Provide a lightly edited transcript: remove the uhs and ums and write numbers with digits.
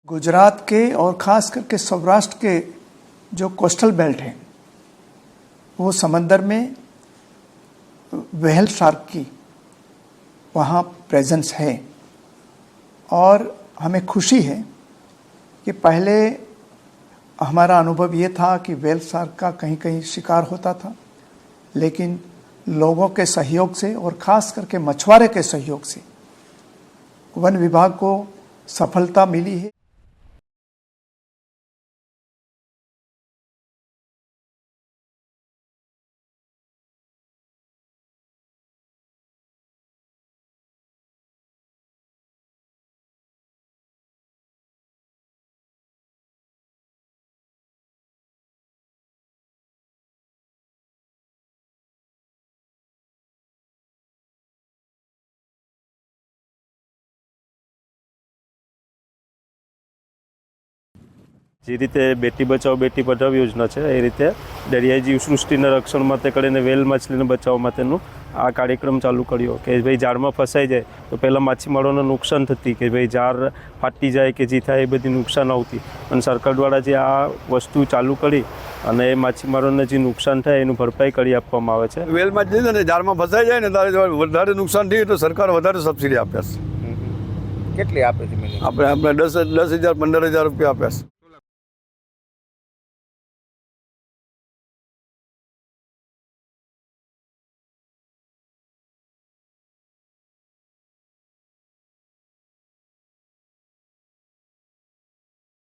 गुजरात के और ख़ास करके सौराष्ट्र के जो कोस्टल बेल्ट हैं वो समंदर में व्हेल शार्क की वहाँ प्रेजेंस है और हमें खुशी है कि पहले हमारा अनुभव ये था कि व्हेल शार्क का कहीं कहीं शिकार होता था, लेकिन लोगों के सहयोग से और ख़ास करके मछुआरे के सहयोग से वन विभाग को सफलता मिली है। જે રીતે બેટી બચાવો બેટી પઢાઓ યોજના છે એ રીતે દરિયાઈ જીવસૃષ્ટિના રક્ષણ માટે કરીને વેલ માછલીને બચાવવા માટેનું આ કાર્યક્રમ ચાલુ કર્યો કે ભાઈ ઝાડમાં ફસાઈ જાય તો પહેલાં માછીમારોને નુકસાન થતી કે ભાઈ ઝાડ ફાટી જાય કે જે થાય એ બધી નુકસાન આવતી અને સરકાર દ્વારા જે આ વસ્તુ ચાલુ કરી અને એ માછીમારોને જે નુકસાન થાય એનું ભરપાઈ કરી આપવામાં આવે છે। વેલ માછલી ને ઝાડમાં ફસાઈ જાય ને ત્યારે વધારે નુકસાન થયું તો સરકાર વધારે સબસિડી આપે છે। કેટલી આપે છે? આપણે 10,000 15,000 રૂપિયા આપ્યા છે।